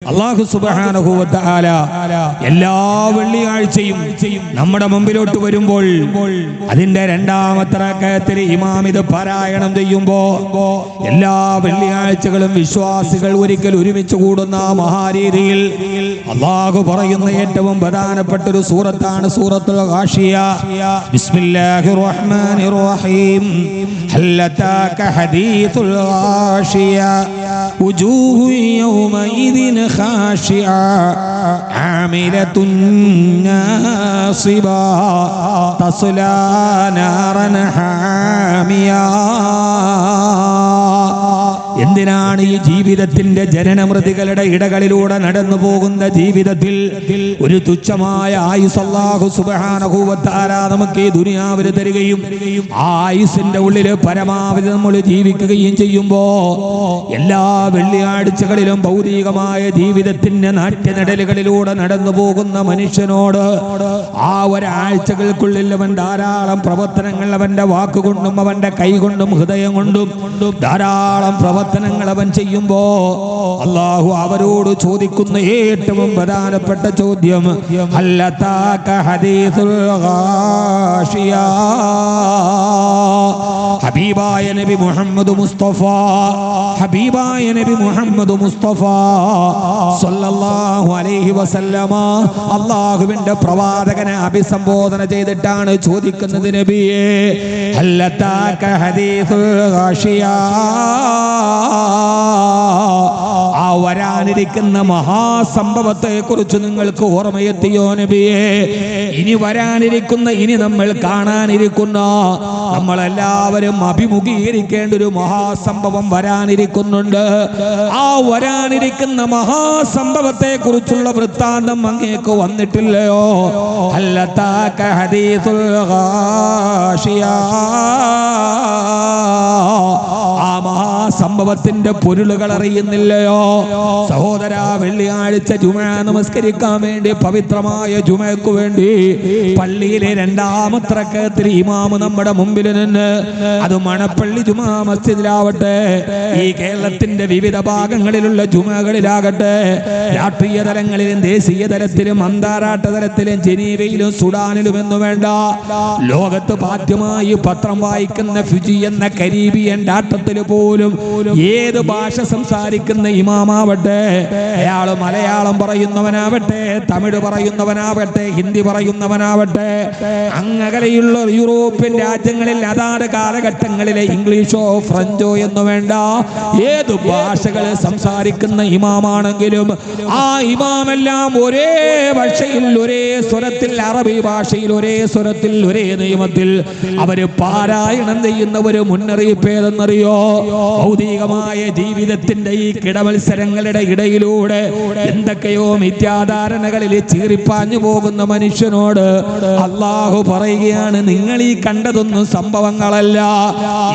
അല്ലാഹു സുബ്ഹാനഹു വ തആല എല്ലാ വെള്ളിയാഴ്ചയും നമ്മുടെ മുമ്പിലോട്ട് വരുമ്പോൾ അതിന്റെ രണ്ടാമത്തെ റക്അത്തിൽ ഇമാം ഇത് പാരായണം ചെയ്യുമ്പോൾ എല്ലാ വെള്ളിയാഴ്ചകളും വിശ്വാസികൾ ഒരിക്കൽ ഒരുമിച്ച് കൂടുന്ന മഹാരീതിയിൽ അല്ലാഹു പറയുന്ന ഏറ്റവും പ്രധാനപ്പെട്ട ഒരു സൂറത്താണ് സൂറത്തുൽ ഗാഷിയ. ബിസ്മില്ലാഹിർ റഹ്മാനിർ റഹീം. ഹൽ അതാക ഹദീസുൽ ഗാഷിയ വജൂഹു യൗമഇദിൻ ഖാശിഅ ആമിലത്തുൻ നാസിബ തസ്ലാ നാറൻ ഹാമിയ. എന്തിനാണ് ഈ ജീവിതത്തിന്റെ ജനനമൃതികളുടെ ഇടകളിലൂടെ നടന്നു പോകുന്ന ജീവിതത്തിൽ ഒരു തുച്ഛമായ ആയുസ് അല്ലാഹു സുബ്ഹാനഹു വ തആല നമുക്ക് ഈ ദുനിയാവിൽ തരികയും ആ ആയുസിന്റെ ഉള്ളിൽ പരമാവധി നമ്മൾ ജീവിക്കുകയും ചെയ്യുമ്പോ എല്ലാ വെള്ളിയാഴ്ചകളിലും ഭൗതികമായ ജീവിതത്തിന്റെ നാട്യനടലുകളിലൂടെ നടന്നു പോകുന്ന മനുഷ്യനോട് ആ ഒരാഴ്ചകൾക്കുള്ളിൽ അവൻ ധാരാളം പ്രവർത്തനങ്ങൾ അവന്റെ വാക്കുകൊണ്ടും അവന്റെ കൈകൊണ്ടും ഹൃദയം കൊണ്ടും ധാരാളം പ്രവർത്തനങ്ങൾ അവൻ ചെയ്യുമ്പോ അല്ലാഹു അവരോട് ചോദിക്കുന്ന ഏറ്റവും പ്രധാനപ്പെട്ട ചോദ്യം ഹൽ അതാക ഹദീസുൽ ഗാഷിയ. ഹബീബായ നബി മുഹമ്മദ് മുസ്തഫ ഹബീബായ നബി മുഹമ്മദ് മുസ്തഫ സല്ലല്ലാഹു അലൈഹി വസല്ലമ അല്ലാഹുവിന്റെ പ്രവാചകനെ അഭിസംബോധന ചെയ്തിട്ടാണ് ചോദിക്കുന്നത്, നബിയേ ഹൽ അതാക ഹദീസുൽ ഗാഷിയ, ആ വരാനിരിക്കുന്ന മഹാസംഭവത്തെ കുറിച്ച് നിങ്ങൾക്ക് ഓർമ്മയെത്തിയോ നബിയേ? ഇനി വരാനിരിക്കുന്ന, ഇനി നമ്മൾ കാണാനിരിക്കുന്ന, നമ്മളെല്ലാവരും അഭിമുഖീകരിക്കേണ്ട ഒരു മഹാസംഭവം വരാനിരിക്കുന്നുണ്ട്. ആ വരാനിരിക്കുന്ന മഹാസംഭവത്തെ കുറിച്ചുള്ള വൃത്താന്തം അങ്ങേക്ക് വന്നിട്ടില്ലയോ? ഹൽ അതാക ഹദീസുൽ ഗാഷിയ. ആ മഹാസംഭവത്തിന്റെ പൊരുളുകൾ അറിയുന്നില്ലയോ സഹോദര? വെള്ളിയാഴ്ച ജുമുഅ നമസ്കരിക്കാൻ വേണ്ടി, പവിത്രമായ ജുമുഅക്ക് വേണ്ടി പള്ളിയിലെ രണ്ടാമത്തെ റക്അത്തിൽ ഇമാം നമ്മുടെ മുമ്പിൽ നിന്ന്, അത് മണപ്പള്ളി ജുമുഅ മസ്ജിദിലാവട്ടെ, ഈ കേരളത്തിന്റെ വിവിധ ഭാഗങ്ങളിലുള്ള ജുമുഅകളിലാകട്ടെ, രാഷ്ട്രീയ തലങ്ങളിലും ദേശീയ തലത്തിലും അന്താരാഷ്ട്ര തലത്തിലും ജനീവയിലും സുഡാനിലും എന്നു വേണ്ട ലോകത്ത് ആദ്യമായി പത്രം വായിക്കുന്ന ഫിജി എന്ന കരീബിയൻ രാഷ്ട്രത്തിൽ പോലും ഏത് ഭാഷ സംസാരിക്കുന്ന ഇമാമാവട്ടെ, അയാൾ മലയാളം പറയുന്നവനാവട്ടെ, തമിഴ് പറയുന്നവനാവട്ടെ, ഹിന്ദി പറയുന്നവനാവട്ടെ, അങ്ങകലെയുള്ള യൂറോപ്യൻ രാജ്യങ്ങളിൽ അതാത് കാലഘട്ടങ്ങളിലെ ഇംഗ്ലീഷോ ഫ്രഞ്ചോ എന്ന് വേണ്ട ഏത് ഭാഷകൾ സംസാരിക്കുന്ന ഇമാമാണെങ്കിലും ആ ഇമാമെല്ലാം ഒരേ ഭാഷയിൽ, ഒരേ സ്വരത്തിൽ, അറബി ഭാഷയിൽ ഒരേ സ്വരത്തിൽ, ഒരേ നിയമത്തിൽ അവര് പാരായണം ചെയ്യുന്ന ഒരു മുന്നറിയിപ്പ് ഏതെന്നറിയോ? ഭൗതികമായ ജീവിതത്തിന്റെ ഈ കിടമത്സരങ്ങളുടെ ഇടയിലൂടെ എന്തൊക്കെയോ മിഥ്യാധാരണകളിൽ ചീറിപ്പാഞ്ഞു പോകുന്ന മനുഷ്യനോട് അല്ലാഹു പറയുകയാണ്, നിങ്ങൾ ഈ കണ്ടതൊന്നും സംഭവങ്ങളല്ല,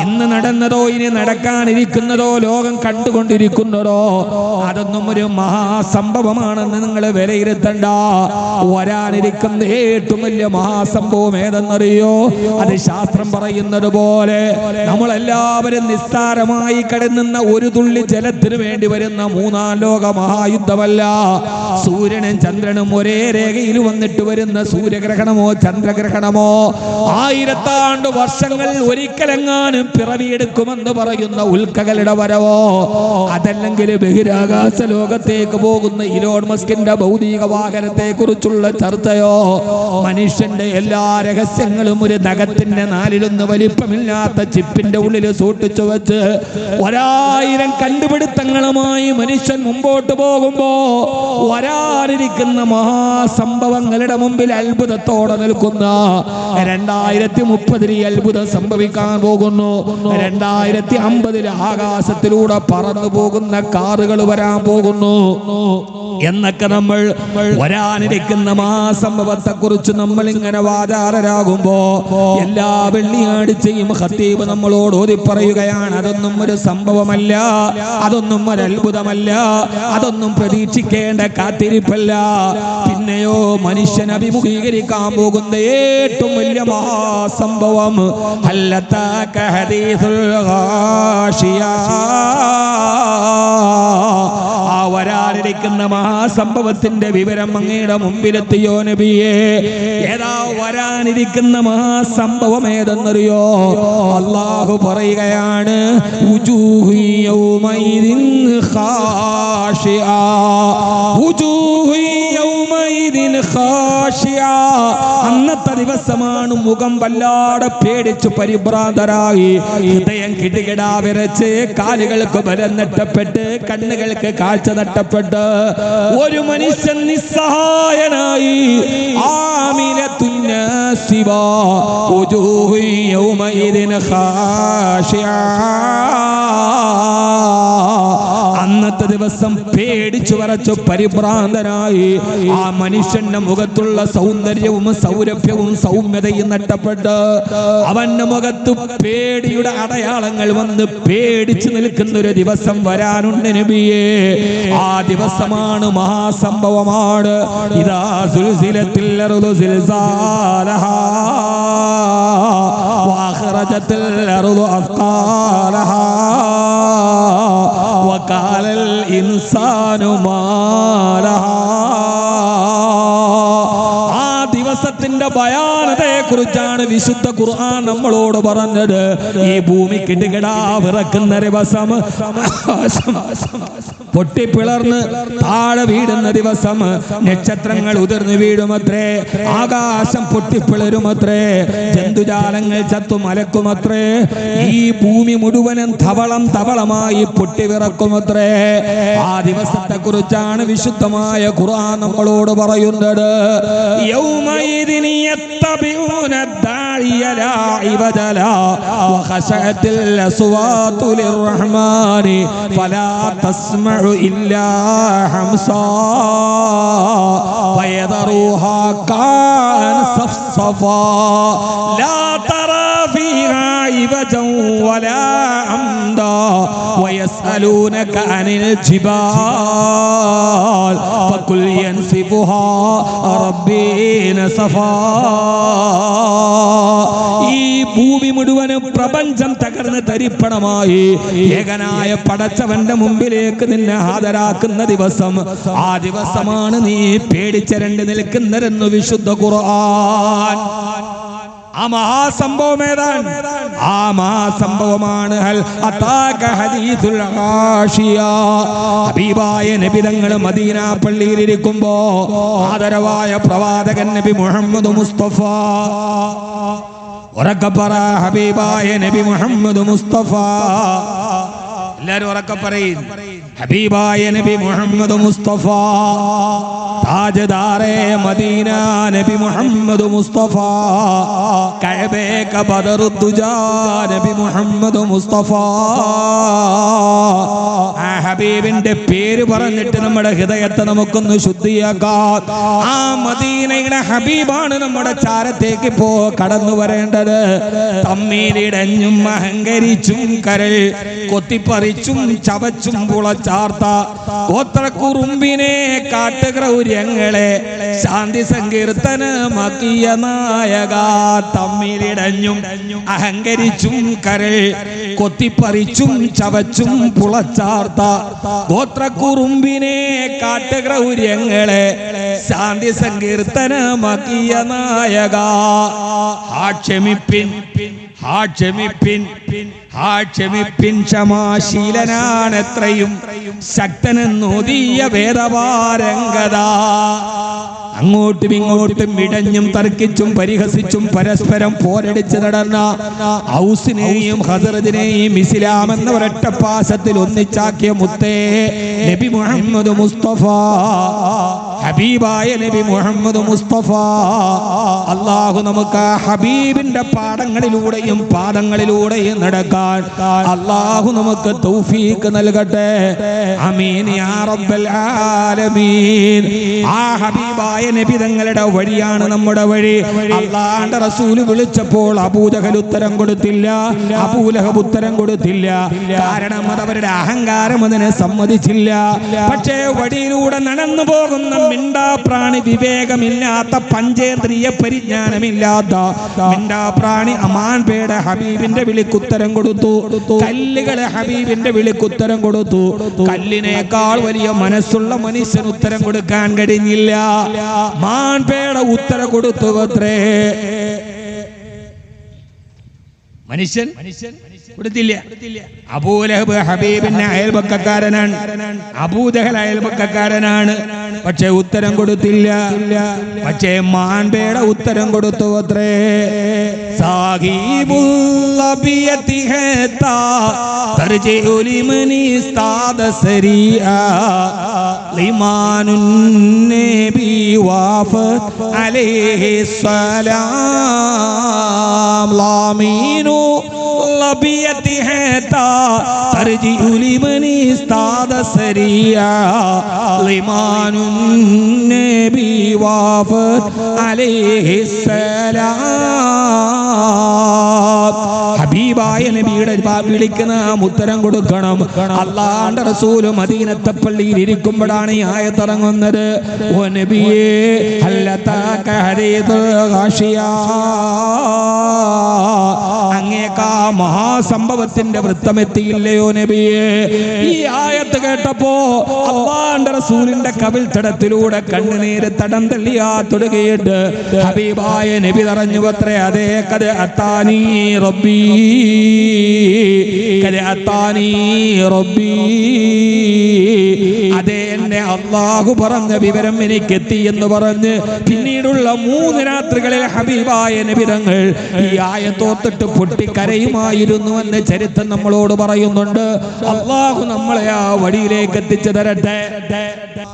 ഇന്ന് നടന്നതോ ഇനി നടക്കാനിരിക്കുന്നതോ ലോകം കണ്ടുകൊണ്ടിരിക്കുന്നതോ അതൊന്നും ഒരു മഹാസംഭവമാണെന്ന് നിങ്ങൾ വിലയിരുത്തണ്ട. വരാനിരിക്കുന്ന ഏറ്റവും വലിയ മഹാസംഭവം ഏതെന്നറിയോ? അത് ശാസ്ത്രം പറയുന്നത് പോലെ നമ്മളെല്ലാവരും നിസ്സാരമായി കിടന്നുന്ന ഒരു തുള്ളി ജലത്തിന് വേണ്ടി വരുന്ന മൂന്നാം ലോക മഹായുദ്ധമല്ല. സൂര്യനും ചന്ദ്രനും ഒരേ രേഖയിൽ വന്നിട്ട് വരുന്ന സൂര്യഗ്രഹണമോ ചന്ദ്രഗ്രഹണമോ 1000 ആണ്ട് വർഷങ്ങൾ ഒരിക്കലെങ്ങാനും പിറവിയെടുക്കുമെന്ന് പറയുന്ന ഉൽക്കകളുടെ വരവോ, അതല്ലെങ്കിൽ ബഹിരാകാശ ലോകത്തേക്ക് പോകുന്ന ഇലോൺ മസ്കിന്റെ ഭൗതിക വാഹനത്തെ കുറിച്ചുള്ള ചർച്ചയോ, മനുഷ്യന്റെ എല്ലാ രഹസ്യങ്ങളും ഒരു നഖത്തിന്റെ 4 വലിപ്പമില്ലാത്ത ചിപ്പിന്റെ ഉള്ളിൽ സൂക്ഷിച്ചു വെച്ച് 1000 കണ്ടുപിടുത്തങ്ങളുമായി മനുഷ്യൻ മുമ്പോട്ട് പോകുമ്പോ വരാനിരിക്കുന്ന മഹാസംഭവങ്ങളുടെ മുമ്പിൽ അത്ഭുതത്തോടെ നിൽക്കുന്ന 2030 അത്ഭുതം സംഭവിക്കാൻ പോകുന്നു. 2050 ആകാശത്തിലൂടെ പറന്നു പോകുന്ന കാറുകൾ വരാൻ പോകുന്നു എന്നൊക്കെ നമ്മൾ വരാനിരിക്കുന്ന മഹാസംഭവത്തെ കുറിച്ച് നമ്മൾ ഇങ്ങനെ വാചാലരാകുമ്പോ എല്ലാ വെള്ളിയാഴ്ചയും ഖത്തീബ് നമ്മളോട് ഓതി പറയുകയാണ്, അതൊന്നും ഒരു സംഭവമല്ല, അതൊന്നും ഒരു അത്ഭുതമല്ല, അതൊന്നും പ്രതീക്ഷിക്കേണ്ട കാത്തിരിപ്പല്ല. പിന്നെയോ മനുഷ്യൻ അഭിമുഖീകരിക്കാൻ പോകുന്ന ഏറ്റവും വലിയ മഹാസംഭവം ഹൽ അതാക ഹദീസുൽ ഗാഷിയ. ആ വരാനിരിക്കുന്ന മഹാസംഭവത്തിന്റെ വിവരം അങ്ങയുടെ മുമ്പിലെത്തിയോ നബിയേ? ഏതാ വരാനിരിക്കുന്ന മഹാസംഭവം ഏതെന്നറിയോ? അല്ലാഹു പറയുകയാണ്, വുജൂഹു യൗമൈദിൻ ഖാശിആ, വുജൂഹു യൗമൈദിൻ ഖാശിആ. അന്നത്തെ ദിവസമാണ് മുഖം വല്ലാതെ പേടിച്ചു പരിഭ്രാന്തരായി, ഹൃദയം കിടുകിടാ വിറച്ച്, കാലുകൾക്ക് ബലം നഷ്ടപ്പെട്ട്, കണ്ണുകൾക്ക് കാഴ്ച നഷ്ടപ്പെട്ട് ഒരു മനുഷ്യൻ നിസ്സഹായനായി. ആമിലത്തുൻ നാസിബാ വുജൂഹു യൗമൈദിൻ ഖാശിആ. അന്നത്തെ ദിവസം പേടിച്ചു വരച്ചു പരിഭ്രാന്തനായി ആ മനുഷ്യന്റെ മുഖത്തുള്ള സൗന്ദര്യവും സൗരഭ്യവും സൗമ്യതയും നഷ്ടപ്പെട്ട് അവന്റെ മുഖത്ത് പേടിയുടെ അടയാളങ്ങൾ വന്ന് പേടിച്ചു നിൽക്കുന്ന ഒരു ദിവസം വരാനുണ്ട് നബിയേ. ആ ദിവസമാണ് മഹാസംഭവമാണ്. ഇദാ സുൽസിലത്തിൽ അർദു സിൽസാലഹാ വഅഖറജത്തിൽ അർദു അസ്ഖാലഹാ വഖാലൽ ഇൻസാനു മാ ലഹാ. ദിവസത്തിന്റെ ഭയാനതയെ കുറിച്ചാണ് വിശുദ്ധ ഖുർആൻ നമ്മളോട് പറഞ്ഞത്. ഈ ഭൂമി കിടുകിടാ വിറക്കുന്ന ദിവസം, പൊട്ടിപ്പിളർന്ന് താഴെ വീടുന്ന ദിവസം, നക്ഷത്രങ്ങൾ ഉതിർന്നു വീഴുമത്രേ, ആകാശം പൊട്ടിപ്പിളരുമത്രേ, ജന്തുജാലങ്ങൾ ചത്തു മലക്കുമത്രേ, ഈ ഭൂമി മുഴുവനും തവളം തവളമായി പൊട്ടിവിറക്കുമത്രേ. ആ ദിവസത്തെ കുറിച്ചാണ് വിശുദ്ധമായ ഖുർആൻ നമ്മളോട് പറയുന്നത്. യൗമൈദിൻ യത്തബിഊന ദാഇയ ലാ ഇവദ ലാ വഖശഅത്തിൽ അസ്വാതു ലിർറഹ്മാനി ഫലാ തസ്മഉ ഇല്ലാ ഹംസാ വയദറുഹാ കാൻ സഫ്സഫാ ലാ തറാ ഫീഹാ ഇവജൻ വലാ അംദാ വയസ്അലൂനക അനിൽ ജിബാൽ ഫഖുൽ യൻസിഫുഹാ റബ്ബി നസഫാ. ഈ ഭൂമി മുഴുവനും പ്രപഞ്ചം തകർന്ന് തരിപ്പണമായി ഏകനായ പടച്ചവന്റെ മുമ്പിലേക്ക് നിന്നെ ഹാജരാക്കുന്ന ദിവസം. ആ ദിവസമാണ് നീ പേടിച്ചരണ്ട് നിൽക്കുന്നതെന്ന് വിശുദ്ധ ഖുർആൻ. ആ മഹാസംഭവം ഏതാണ്? ആ മഹാസംഭവമാണ് ഹൽ അതാക ഹദീസുൽ ആശിയ. ഹബീബായ നബി തങ്ങൾ മദീന പള്ളിയിൽ ഇരിക്കുമ്പോ ആദരവായ പ്രവാചകൻ നബി മുഹമ്മദ് മുസ്തഫ, ഉറക്കെ പറ, ഹബീബായ നബി മുഹമ്മദ് മുസ്തഫ. എല്ലാരും ഉറക്കെ പറയും, ഹബീബായ നബി മുഹമ്മദ് മുസ്തഫ, താജ്ദാറെ മദീന നബി മുഹമ്മദ് മുസ്തഫ, കഅബേ ക ബദറുദ്ദുജാ നബി മുഹമ്മദ് മുസ്തഫ. ആ ഹബീബിന്റെ പേര് പറഞ്ഞിട്ട് നമ്മുടെ ഹൃദയത്തെ നമുക്കൊന്ന് ശുദ്ധിയാക്കാം. ആ മദീനയുടെ ഹബീബാണ് നമ്മുടെ ചാരത്തേക്ക് പോ കടന്നു വരേണ്ടത്. തമ്മിലിടഞ്ഞും അഹങ്കരിച്ചും കരൾ കൊത്തിപ്പറിച്ചും ചവച്ചും പുളച്ചാർത്ത ഗോത്രക്കുറുമ്പിനെ കാട്ടുഗ്രൗര്യങ്ങളെ ശാന്തി സങ്കീർത്തനമാക്കിയ നായക. തമ്മിലിടഞ്ഞും അഹങ്കരിച്ചും കരൾ കൊത്തിപ്പറിച്ചും ചവച്ചും പുളച്ചാർത്ത ഗോത്രക്കുറുമ്പിനെ കാട്ടുഗ്രൗര്യങ്ങളെ ശാന്തി സങ്കീർത്തനമാക്കിയ നായക. ക്ഷമിപ്പിൻ, ക്ഷമിപ്പിൻ, ക്ഷമാശീലനാണെത്രയും ശക്തനെന്നോദിയ വേദപാരംഗത. അങ്ങോട്ടും ഇങ്ങോട്ടും ഇടഞ്ഞും തർക്കിച്ചും പരിഹസിച്ചും പരസ്പരം പോരടിച്ച് നടന്ന ഔസിനെയും ഖസറജിനെയും ഇസ്ലാം എന്ന ഒരൊറ്റ പാശത്തിൽ ഒന്നിച്ചാക്കിയ മുത്തേ നബി മുഹമ്മദ് മുസ്തഫ, ഹബീബായ നബി മുഹമ്മദ് മുസ്തഫ. അല്ലാഹു നമുക്ക് ഹബീബിന്റെ പാഠങ്ങളിലൂടെയും പാദങ്ങളിലൂടെയും നടക്കാൻ അല്ലാഹു നമുക്ക് തൗഫീഖ് നൽകട്ടെ. ആമീൻ യാ റബ്ബൽ ആലമീൻ. ആ ഹബീബായ നബി തങ്ങളുടെ വഴിയാണ് നമ്മുടെ വഴി. അല്ലാഹുവിന്റെ റസൂൽ വിളിച്ചപ്പോൾ അബൂജഹൽ ഉത്തരം കൊടുത്തില്ല, അബൂലഹബ് ഉത്തരം കൊടുത്തില്ല. കാരണം അത് അവരുടെ അഹങ്കാരം അതിനെ സമ്മതിച്ചില്ല. പക്ഷേ വഴിയിലൂടെ നടന്നു പോകുന്ന മിണ്ടാപ്രാണി, വിവേകമില്ലാത്ത, പഞ്ചേന്ദ്രിയ പരിജ്ഞാനമില്ലാത്ത മിണ്ടാപ്രാണി അമാൻപേടെ ഹബീബിന്റെ വിളിക്കുത്തരം കൊടുത്തു. കല്ലുകളെ ഹബീബിന്റെ വിളിക്കുത്തരം കൊടുത്തു. കല്ലിനേക്കാൾ വലിയ മനസ്സുള്ള മനുഷ്യന് ഉത്തരം കൊടുക്കാൻ കഴിഞ്ഞില്ല. മാൻപേടെ ഉത്തരം കൊടുത്തു അത്രേ. മനുഷ്യൻ കൊടുത്തില്ല. അബൂലഹബ് ഹബീബിന്റെ അയൽപക്കക്കാരനാണ്, അബൂജഹൽ അയൽപക്കക്കാരനാണ്. പക്ഷെ ഉത്തരം കൊടുത്തില്ല. പക്ഷേ മാൻപേടെ ഉത്തരം കൊടുത്തു അത്രേ. സാഹിബുല്ലബിയതി ഹേതാ തർജിഉ ലിമനി ഇസ്താദ സരിആ ലിമാനുൻ നബി വാഫത് അലൈഹി സലാം ലാമീനു ലബിയതി ഹേതാ തർജിഉ ലിമനി ഇസ്താദ സരിആ ലിമാനുൻ നബി വാഫത് അലൈഹി സലാം. ഹബീബായ നബിയുടെ വിളിക്കുന്ന ഉത്തരം കൊടുക്കണം. അല്ലാഹുവിന്റെ റസൂൽ മദീനത്തെ പള്ളിയിൽ ഇരിക്കുമ്പോഴാണ് ഈ ആയത്ത് ഇറങ്ങുന്നത്. ഓ നബിയേ ഹല്ലതാക ഹദീസുൽ ഗാശിയ, അങ്ങേക്കാ മഹാസംഭവത്തിന്റെ വൃത്തമെത്തിയില്ലയോ നബിയേ? ഈ ആയത്ത് കേട്ടപ്പോ അല്ലാഹുവിന്റെ റസൂലിന്റെ കവിൾത്തടത്തിലൂടെ കണ്ണുനീര് തടം തള്ളിയാ തൊടുകയിട്ട് ഹബീബായ നബി പറഞ്ഞു അത്രേ, അതേ കദ അത്താനി റബ്ബി, കദ അത്താനി റബ്ബി, അതേ എന്നെ അല്ലാഹു പറഞ്ഞ വിവരം എനിക്കെത്തി എന്ന് പറഞ്ഞ് പിന്നീടുള്ള 3 രാത്രികളിൽ ഹബീബായ നബി തങ്ങൾ ഈ ആയത്തോത്തിട്ട് പൊട്ടിക്കരയുമായിരുന്നു എന്ന് ചരിത്രം നമ്മളോട് പറയുന്നുണ്ട്. അല്ലാഹു നമ്മളെ ആ വഴിയിലേക്ക് എത്തിച്ചു തരട്ടെ.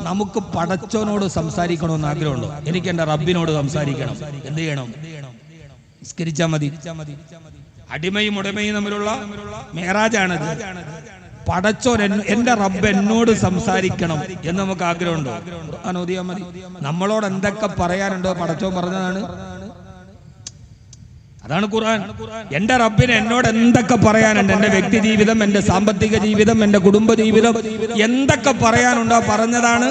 നമുക്ക് പടച്ചോനോട് സംസാരിക്കണമെന്ന് ആഗ്രഹമുണ്ടോ? എനിക്ക് എന്റെ റബ്ബിനോട് സംസാരിക്കണം. എന്ത് ചെയ്യണം? നിസ്കരിച്ചാൽ മതി. അടിമയും ഉടമയും തമ്മിലുള്ള മേറാജാണത്. പടച്ചോൻ എന്റെ റബ്ബ് എന്നോട് സംസാരിക്കണം എന്ന് നമുക്ക് ആഗ്രഹമുണ്ടോ? ഓതിയാൽ മതി. നമ്മളോട് എന്തൊക്കെ പറയാനുണ്ടോ പടച്ചോൻ പറഞ്ഞതാണ്. അതാണ് ഖുർആൻ. എന്റെ റബ്ബിന് എന്നോട് എന്തൊക്കെ പറയാനുണ്ട്, എന്റെ വ്യക്തി ജീവിതം, എന്റെ സാമ്പത്തിക ജീവിതം, എന്റെ കുടുംബ ജീവിതം, എന്തൊക്കെ പറയാനുണ്ടോ പറഞ്ഞതാണ്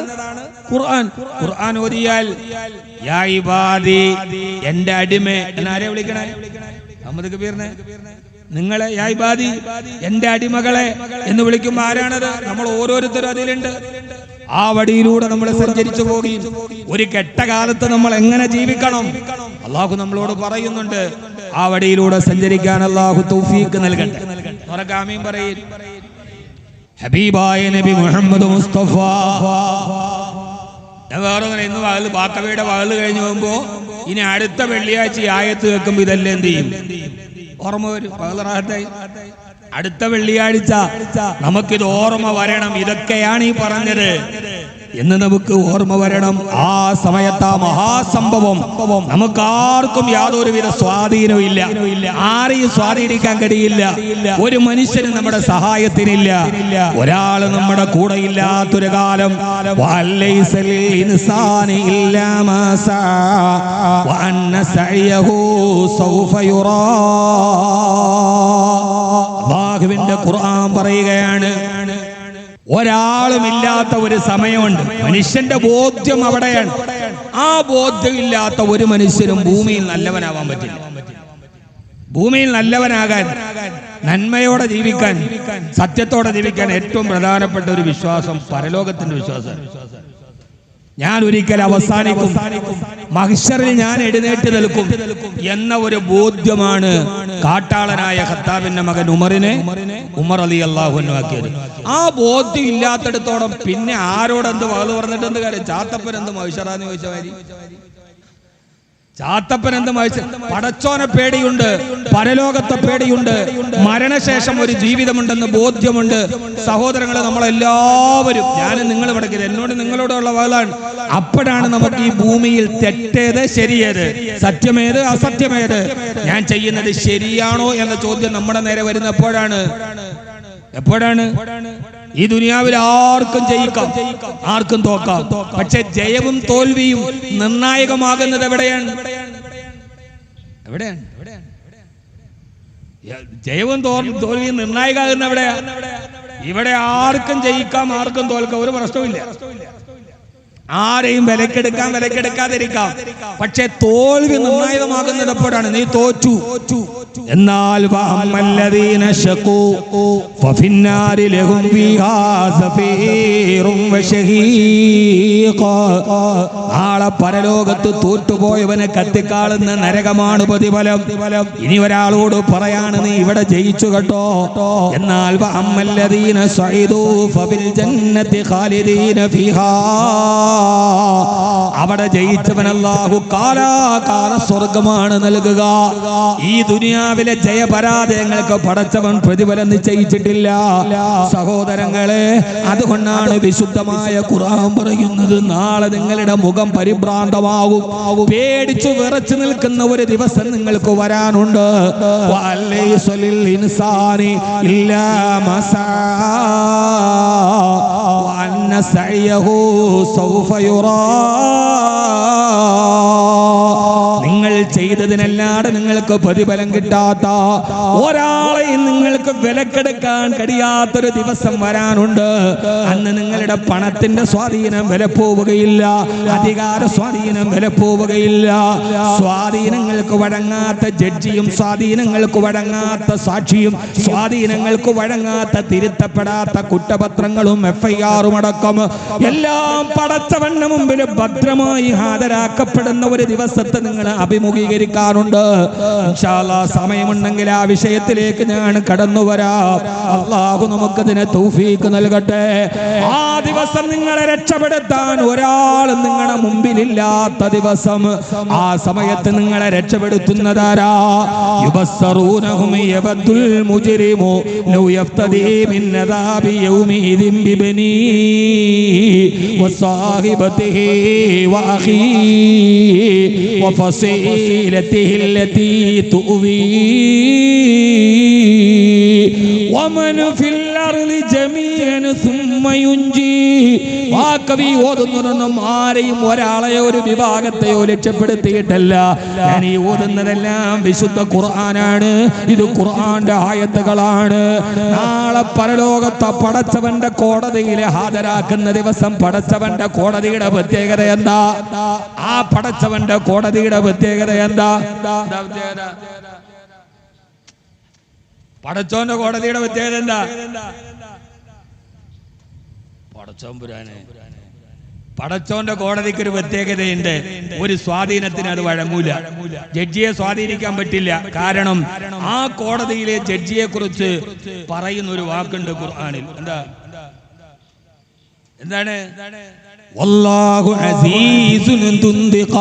ഖുർആൻ. ഖുർആൻ ഓതിയാൽ യാ ഇബാദി, എന്റെ അടിമേ എന്നാരെ വിളിക്കണേ? അഹമ്മദ് കബീറിനെ. നിങ്ങളെ യാ ഇബാദി, എന്റെ അടിമകളെ എന്ന് വിളിക്കുമ്പോൾ ആരാണത്? നമ്മൾ ഓരോരുത്തരും അതിലുണ്ട്. ആ വഴിയിലൂടെ നമ്മൾ സഞ്ചരിച്ചു പോകുകയും ഒരു കെട്ട കാലത്ത് നമ്മൾ എങ്ങനെ ജീവിക്കണം അല്ലാഹു നമ്മളോട് പറയുന്നുണ്ട്. ആ വഴിയിലൂടെ സഞ്ചരിക്കാൻ അല്ലാഹു തൗഫീഖ് നൽകട്ടെ. ആമീൻ പറയ്. ഹബീബായ നബി മുഹമ്മദ് മുസ്തഫ. ഇന്ന് ബാക്കവിയുടെ പകല് കഴിഞ്ഞു പോകുമ്പോ ഇനി അടുത്ത വെള്ളിയാഴ്ച ആയത്ത് വെക്കുമ്പോ ഇതെല്ലാം എന്ത് ചെയ്യും? ഓർമ്മ വരും. പകലറാഹത്തായി അടുത്ത വെള്ളിയാഴ്ച നമുക്കിത് ഓർമ്മ വരണം. ഇതൊക്കെയാണ് ഈ പറഞ്ഞത് എന്ന് നമുക്ക് ഓർമ്മ വരണം. ആ സമയത്ത് ആ മഹാസംഭവം നമുക്കാർക്കും യാതൊരുവിധ സ്വാധീനവും ഇല്ല. ആരെയും സ്വാധീനിക്കാൻ കഴിയില്ല. ഒരു മനുഷ്യനും നമ്മുടെ സഹായത്തിനില്ല. ഒരാൾ നമ്മുടെ കൂടെ ഇല്ലാത്തൊരു കാലം. അല്ലാഹുവിന്റെ ഖുർആൻ പറയുകയാണ്, ഒരാളുമില്ലാത്ത ഒരു സമയമുണ്ട്. മനുഷ്യന്റെ ബോധ്യം അവിടെയാണ്. ആ ബോധ്യമില്ലാത്ത ഒരു മനുഷ്യനും ഭൂമിയിൽ നല്ലവനാവാൻ പറ്റില്ല. ഭൂമിയിൽ നല്ലവനാകാൻ, നന്മയോടെ ജീവിക്കാൻ, സത്യത്തോടെ ജീവിക്കാൻ ഏറ്റവും പ്രധാനപ്പെട്ട ഒരു വിശ്വാസം പരലോകത്തിന്റെ വിശ്വാസം. ഞാൻ ഒരിക്കൽ അവസാനിക്കും, മഹ്ശറിൽ ഞാൻ എഴുന്നേറ്റ് നിൽക്കും എന്ന ഒരു ബോധ്യമാണ് കാട്ടാളനായ ഖത്താബിന്റെ മകൻ ഉമറിനെ ഉമർ റളിയല്ലാഹു അൻഹു ആക്കിയത്. ആ ബോധ്യം ഇല്ലാത്തടത്തോളം പിന്നെ ആരോടെന്ത് വാള് പറഞ്ഞിട്ടെന്ത് കാര്യം? ചാത്തപ്പൻ എന്ത് മഹ്ശറാന്ന് ചോദിച്ച മാതിരി. ചാത്തപ്പൻ എന്ത് മഹ്ശർ? പടച്ചോനെ പേടിയുണ്ട്, പരലോകത്തെ പേടിയുണ്ട്, മരണശേഷം ഒരു ജീവിതമുണ്ടെന്ന് ബോധ്യമുണ്ട്. സഹോദരങ്ങളെ, നമ്മളെല്ലാവരും, ഞാനും നിങ്ങൾ പഠിക്കരുത്, എന്നോട് നിങ്ങളോടുള്ള വാളാണ്. അപ്പോഴാണ് നമുക്ക് ഈ ഭൂമിയിൽ തെറ്റേത് ശരിയേത്, സത്യമേത് അസത്യമേത്, ഞാൻ ചെയ്യുന്നത് ശരിയാണോ എന്ന ചോദ്യം നമ്മുടെ നേരെ വരുന്ന എപ്പോഴാണ്? ഈ ദുനിയാവിൽ ആർക്കും ജയിക്കാം, ആർക്കും തോക്കാം. പക്ഷെ ജയവും തോൽവിയും നിർണായകമാകുന്നത് എവിടെയാണ്? ജയവും തോൽവിയും നിർണായകമാകുന്ന എവിടെയാ? ഇവിടെ ആർക്കും ജയിക്കാം, ആർക്കും തോൽക്കാം, ഒരു പ്രശ്നമില്ല. ആരെയും വിലക്കെടുക്കാതിരിക്കാം. പക്ഷെ തോൽവി നിർണായകമാകുന്നത് എപ്പോഴാണ്? നീ തോറ്റു. എന്നാൽ നാളെ പരലോകത്ത് തോറ്റുപോയവന് കത്തിക്കാളുന്ന നരകമാണ് പ്രതിഫലം. ഇനി ഒരാളോട് പറയാണ് നീ ഇവിടെ ജയിച്ചു കേട്ടോ. എന്നാൽ അവിടെ ജയിച്ചവൻ അല്ലാഹു കാലാകാല സ്വർഗമാണ് നൽകുക. ഈ ദുനിയാവിലെ ജയപരാജയങ്ങൾക്ക് പടച്ചവൻ പ്രതിഫലം നിശ്ചയിച്ചിട്ടില്ല സഹോദരങ്ങളെ. അതുകൊണ്ടാണ് വിശുദ്ധമായ ഖുർആൻ പറയുന്നത് നാളെ നിങ്ങളുടെ മുഖം പരിഭ്രാന്തമാകും. പേടിച്ചു വിറച്ചു നിൽക്കുന്ന ഒരു ദിവസം നിങ്ങൾക്ക് വരാനുണ്ട്. നിങ്ങൾ ചെയ്തതിനല്ലാതെ നിങ്ങൾക്ക് പ്രതിഫലം കിട്ടാത്ത, ഒരാളെയും നിങ്ങൾക്ക് വിലക്കെടുക്കാൻ കഴിയാത്തൊരു ദിവസം വരാനുണ്ട്. അന്ന് നിങ്ങളുടെ പണത്തിന്റെ സ്വാധീനം വില പോവുകയില്ല, അധികാര സ്വാധീനം വില പോവുകയില്ല. സ്വാധീനങ്ങൾക്ക് വഴങ്ങാത്ത ജഡ്ജിയും സ്വാധീനങ്ങൾക്ക് വഴങ്ങാത്ത സാക്ഷിയും സ്വാധീനങ്ങൾക്ക് വഴങ്ങാത്ത തിരുത്തപ്പെടാത്ത കുറ്റപത്രങ്ങളും FIR-ഉം അടക്കം എല്ലാം പടച്ചവന്റെ മുമ്പിൽ ഭദ്രമായി ഹാജരാക്കപ്പെടുന്ന ഒരു ദിവസത്തെ നിങ്ങൾ അഭിമുഖീകരിക്കാറുണ്ട്. ഇൻഷാ അല്ലാഹ് സമയമുണ്ടെങ്കിൽ ആ വിഷയത്തിലേക്ക് ഞാൻ കടന്നു വരാം. അല്ലാഹു നമുക്കതിനെ തൗഫീഖ് നൽകട്ടെ. ആ ദിവസം നിങ്ങളെ രക്ഷപ്പെടുത്താൻ ഒരാൾ നിങ്ങളുടെ മുമ്പിലില്ലാത്ത ദിവസം. ആ സമയത്ത് നിങ്ങളെ രക്ഷപ്പെടുത്തുന്നതാരാ? യുബസ്സറൂനഹും യബദ്ദുൽ മുജ്രിമു ലൗ യഫ്തദി മിൻ അദാബി യൗമിദിൻ ബിബനി വസാഹിബതിഹി വഅഖീ വഫസീലതിഹി التي تؤوي ومن في الأرض جميعا ثم ينجي. ആ കവി ഓതുന്നതൊന്നും ആരെയും ഒരാളെയോ ഒരു വിഭാഗത്തെയോ രക്ഷപ്പെടുത്തിയിട്ടല്ല. ഞാൻ ഈ ഓതുന്നതെല്ലാം വിശുദ്ധ ഖുർആനാണ്. ഇത് ഖുർആന്റെ ആയത്തുകളാണ്. നാളെ പരലോകത്തെ പടച്ചവന്റെ കോടതിയിൽ ഹാജരാക്കുന്ന ദിവസം പടച്ചവന്റെ കോടതിയുടെ പ്രത്യേകത എന്താ? ആ പടച്ചവന്റെ കോടതിയുടെ പ്രത്യേകത എന്താ? പടച്ചോന്റെ കോടതിയുടെ പ്രത്യേകത എന്താ? പടച്ചോന്റെ കോടതിക്ക് ഒരു പ്രത്യേകതയുണ്ട്. ഒരു സ്വാധീനത്തിന് അത് വഴങ്ങൂല. ജഡ്ജിയെ സ്വാധീനിക്കാൻ പറ്റില്ല. കാരണം ആ കോടതിയിലെ ജഡ്ജിയെ കുറിച്ച് പറയുന്ന ഒരു വാക്കുണ്ട് ഖുർആനിൽ. എന്താണ്? വല്ലാഹു അസീസുൻ ദുന്തിഖാം.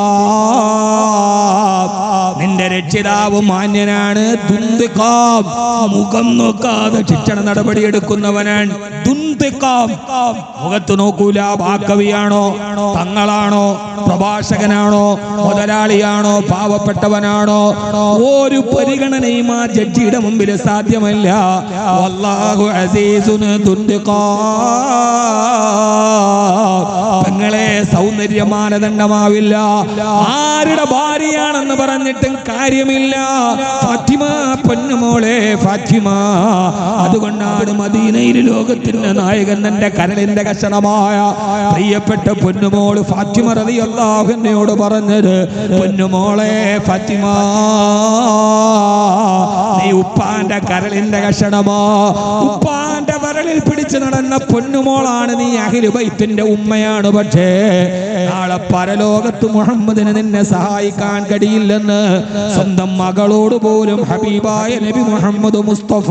നിന്റെ രക്ഷിതാവ് മാന്യനാണ്. ദുന്തിഖാം, മുഖം നോക്കാതെ ശിക്ഷണ നടപടി എടുക്കുന്നവനാണ്. ദുന്തിഖാം, മുഖത്ത് നോക്കൂല. വാക്കവിയാണോ, തങ്ങളാണോ, പ്രഭാഷകനാണോ, മുതലാളിയാണോ, പാവപ്പെട്ടവനാണോ, ഒരു പരിഗണനയും ആ ജഡ്ജിയുടെ മുമ്പിൽ സാധ്യമല്ല. വല്ലാഹു അസീസുൻ ദുന്തിഖാം. പെങ്ങളെ സൗന്ദര്യ മാനദണ്ഡമാവില്ല. ആരുടെ ഭാര്യയാണെന്ന് പറഞ്ഞിട്ടും കാര്യമില്ല. ഫാത്തിമ പൊന്നുമോളെ ഫാത്തിമ. അതുകൊണ്ടാണ് മദീനയിൽ ലോകത്തിന്റെ നായകൻ തന്റെ കരളിന്റെ കഷണമായ പ്രിയപ്പെട്ട പൊന്നുമോള് ഫാത്തിമ റളിയല്ലാഹു അൻഹയോട് പറഞ്ഞത്, പൊന്നുമോളെ ഫാത്തിമ, നീ ഉപ്പാന്റെ കരളിന്റെ കഷണമാ. ഉപ്പാന്റെ വരളിൽ പിടിച്ചു നടന്ന പൊന്നുമോളാണ് നീ. അഹ്ലു ബൈത്തിന്റെ ഉമ്മയാണ്. പക്ഷേ നാളെ പരലോകത്ത് മുഹമ്മദിന് നിന്നെ സഹായിക്കാൻ കഴിയില്ലെന്ന് സ്വന്തം മകളോട് പോലും ഹബീബായ നബി മുഹമ്മദ് മുസ്തഫ.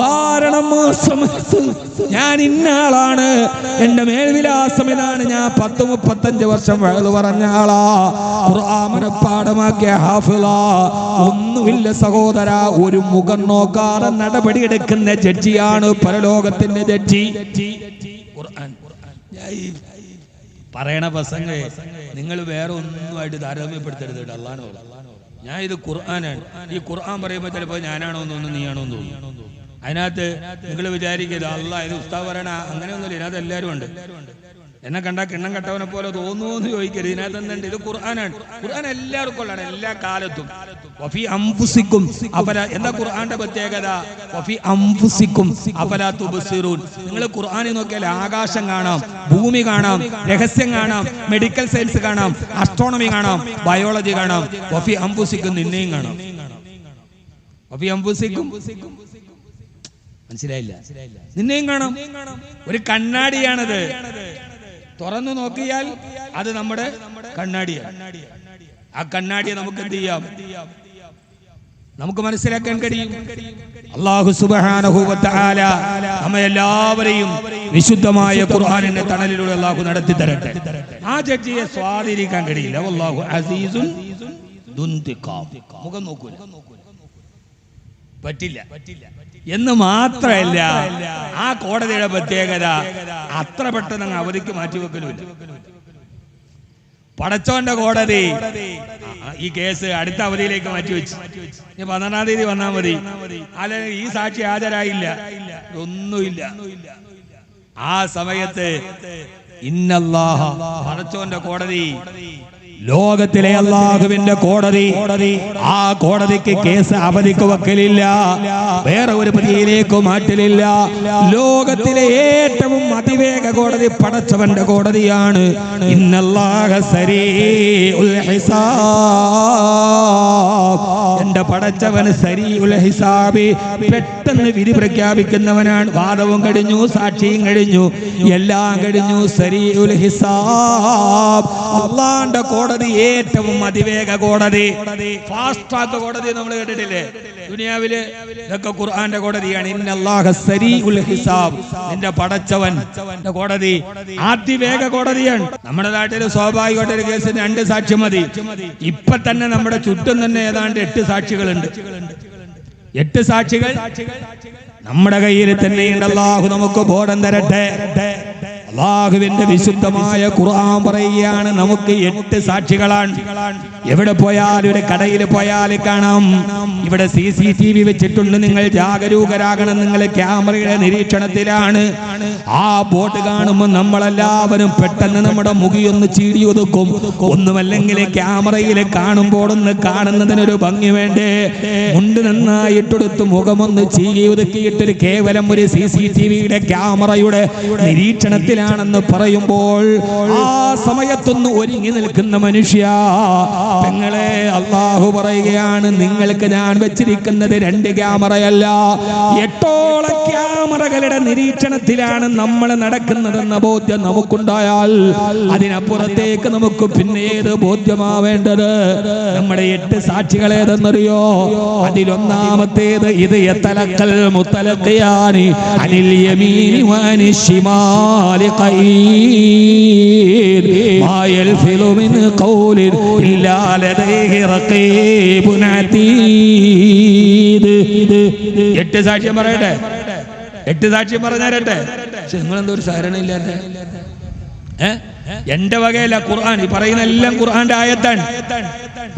കാരണം ഞാൻ ഇന്നാളാണ്, എന്റെ മേൽവിലാസം ഇതാണ്, ഞാൻ 10-35 വർഷം വയലു പറഞ്ഞ ആളാ, ഖുർആൻ പാഠമാക്കിയ ഹാഫിളാ. ഒന്നുമില്ല സഹോദര, ഒരു മുഖം നോക്കാതെ നടപടിയെടുക്കുന്ന ജഡ്ജിയാണ് പരലോകത്തിന്റെ ജഡ്ജി. ഖുർആൻ പറയണ പ്രസംഗേ നിങ്ങൾ വേറെ ഒന്നുമായിട്ട് താരതമ്യപ്പെടുത്തരുത്. അല്ലാഹു, ഞാൻ ഇത് ഖുർആനാണ്. ഈ ഖുർആൻ പറയുമ്പോൾ ചിലപ്പോൾ ഞാനാണോ എന്ന് തോന്നുന്നു, നീയാണോ എന്ന് തോന്നുന്നു. അതിനകത്ത് നിങ്ങൾ വിചാരിക്കരുത് അല്ലാഹ് ഇത് ഉസ്താദ് പറയണ അങ്ങനെയൊന്നുമില്ല. ഇതിനകത്ത് എല്ലാവരും ഉണ്ട്. എന്നെ കണ്ടാൽ കിണ്ണം കെട്ടവനെ പോലെ തോന്നുമോ എന്ന് ചോദിക്കരുത്. ഇതിനകത്ത് എന്തുണ്ട്? ഇത് ഖുർആനാണ്. ഖുർആൻ എല്ലാവർക്കും ഉള്ളതാണ്, എല്ലാ കാലത്തും. വഫി അംഫുസിക്കും അഫലാ, എന്താ ഖുർആന്റെ പ്രത്യേകത? വഫി അംഫുസിക്കും അഫലാ തുബ്സിറൂൻ. നിങ്ങൾ ഖുർആനിൽ നോക്കിയാൽ ആകാശം കാണാം, ഭൂമി കാണാം, രഹസ്യം കാണാം, മെഡിക്കൽ സയൻസ് കാണാം, അസ്ട്രോണമി കാണാം, ബയോളജി കാണാം. വഫി അംഫുസിക്കും നിന്നെയും കാണാം. വഫി അംഫുസിക്കും മനസ്സിലായില്ല? നിന്നെയും കാണാം. ഒരു കണ്ണാടിയാണത്. തുറന്നു നോക്കിയാൽ അത് നമ്മുടെ കണ്ണാടിയാണ്. ആ കണ്ണാടിയെ നമുക്ക് എന്ത് ചെയ്യാം? നമുക്ക് മനസ്സിലാക്കാൻ കഴിയും. അല്ലാഹു സുബ്ഹാനഹു വ തആല നമ്മെ എല്ലാവരെയും വിശുദ്ധമായ ഖുർആനിന്റെ തണലിലൂടെ അല്ലാഹു നടത്തി തരട്ടെ. ആ ജഡ്ജിയെ സ്വാധീനിക്കാൻ കഴിയില്ല. വല്ലാഹു അസീസുൻ ദുൻതിഖാം. മുഖം നോക്കൂല, പറ്റില്ല എന്ന് മാത്രമല്ല, ആ കോടതിയുടെ പ്രത്യേകത അത്ര പെട്ടെന്ന് അവധിക്ക് മാറ്റിവെക്കലുമില്ല. പടച്ചോന്റെ കോടതി ഈ കേസ് അടുത്ത അവധിയിലേക്ക് മാറ്റിവെച്ചു. 12-ാം തീയതി വന്നാൽ മതി, അല്ലെങ്കിൽ ഈ സാക്ഷി ഹാജരായില്ല, ഒന്നുമില്ല. ആ സമയത്ത് ഇന്നല്ലാഹ, പടച്ചോന്റെ കോടതി, ലോകത്തിലെ അല്ലാഹുവിന്റെ കോടതി, ആ കോടതിക്ക് കേസ് അവധിക്ക് വെക്കലില്ല, വേറെ ഒരു പ്രതിയിലേക്ക് മാറ്റലില്ല. ലോകത്തിലെ ഏറ്റവും അതിവേഗ കോടതി പടച്ചവന്റെ കോടതിയാണ്. ഇന്നല്ലാഹ സരീഉൽ ഹിസാബ്. എന്റെ പടച്ചവൻ സരീഉൽ ഹിസാബ്, പെട്ടെന്ന് വിധി പ്രഖ്യാപിക്കുന്നവനാണ്. വാദവും കഴിഞ്ഞു, സാക്ഷിയും കഴിഞ്ഞു, എല്ലാം കഴിഞ്ഞു. സരീഉൽ ഹിസാബ്. അല്ലാഹുവിന്റെ കോടതി ഏറ്റവും അതിവേഗ കോടതി, ഫാസ്റ്റ് ട്രാക്ക് കോടതി നമ്മൾ കേട്ടിട്ടില്ലേ ദുനിയാവില്? ഇതൊക്കെ ഖുർആന്റെ കോടതിയാണ്. ഇന്നല്ലാഹ സരീഉൽ ഹിസാബ്. നിന്റെ പടച്ചവൻ കോടതി അതിവേഗ കോടതിയാണ്. നമ്മുടെ നാട്ടിൽ സ്വാഭാവികമായിട്ട് ഒരു കേസിന് 2 സാക്ഷി മതി. ഇപ്പൊ തന്നെ നമ്മുടെ ചുറ്റും തന്നെ ഏതാണ്ട് 8 സാക്ഷികളുണ്ട്. 8 സാക്ഷികൾ നമ്മുടെ കയ്യിൽ തന്നെയുണ്ട്. അല്ലാഹു നമുക്ക് ബോധം തരട്ടെ. അല്ലാഹുവിന്റെ വിശുദ്ധമായ ഖുർആൻ പറയുകയാണ്, നമുക്ക് 8 സാക്ഷികളാണ്. എവിടെ പോയാലും, ഒരു കടയിൽ പോയാൽ കാണാം, ഇവിടെ CCTV വെച്ചിട്ടുണ്ട്. നിങ്ങൾ ജാഗരൂകരാകണം, നിങ്ങൾ ക്യാമറയുടെ നിരീക്ഷണത്തിലാണ്. ആ ബോട്ട് കാണുമ്പോൾ നമ്മളെല്ലാവരും പെട്ടെന്ന് നമ്മുടെ മുഖിയൊന്ന് ചീടിയൊതുക്കും. ഒന്നുമല്ലെങ്കിൽ ക്യാമറയിൽ കാണുമ്പോൾ ഒന്ന് കാണുന്നതിനൊരു ഭംഗി വേണ്ടേ? മുണ്ട് നന്നായിട്ടെടുത്ത് മുഖമൊന്ന് ചീടിയൊതുക്കിയിട്ടൊരു കേവലം ഒരു CCTVയുടെ ക്യാമറയുടെ നിരീക്ഷണത്തിലാണെന്ന് പറയുമ്പോൾ ആ സമയത്തൊന്ന് ഒരുങ്ങി നിൽക്കുന്ന മനുഷ്യ, നിങ്ങളെ അല്ലാഹു പറയുകയാണ്, നിങ്ങൾക്ക് ഞാൻ വെച്ചിരിക്കുന്നത് 2 ക്യാമറയല്ല, 8ഓളം ക്യാമറകളുടെ നിരീക്ഷണത്തിലാണ് നമ്മൾ നടക്കുന്നതെന്ന ബോധ്യം നമുക്കുണ്ടായാൽ അതിനപ്പുറത്തേക്ക് നമുക്ക് പിന്നെ ഏത് ബോധ്യമാവേണ്ടത്? നമ്മുടെ 8 സാക്ഷികൾ ഏതെന്നറിയോ? അതിലൊന്നാമത്തേത് ഇത് യതലഖൽ മുത്തലഖിയാനി അനിൽ യമീനി വഅനി ശിമാലി ഖഈദ് മാ യൽഫിലു മിൻ ഖൗലിൻ ഇല്ലാ ലദൈഹി റഖീബുൻ അതീദ്. 8 സാക്ഷ്യം പറയട്ടെ, 8 സാക്ഷ്യം പറഞ്ഞാരട്ടെ. നിങ്ങളെന്തോ ഒരു സഹരണയില്ലാത്ത എന്റെ വകയല്ല, ഖുർആൻ ഈ പറയുന്ന എല്ലാം ഖുർആന്റെ ആയത്താണ്.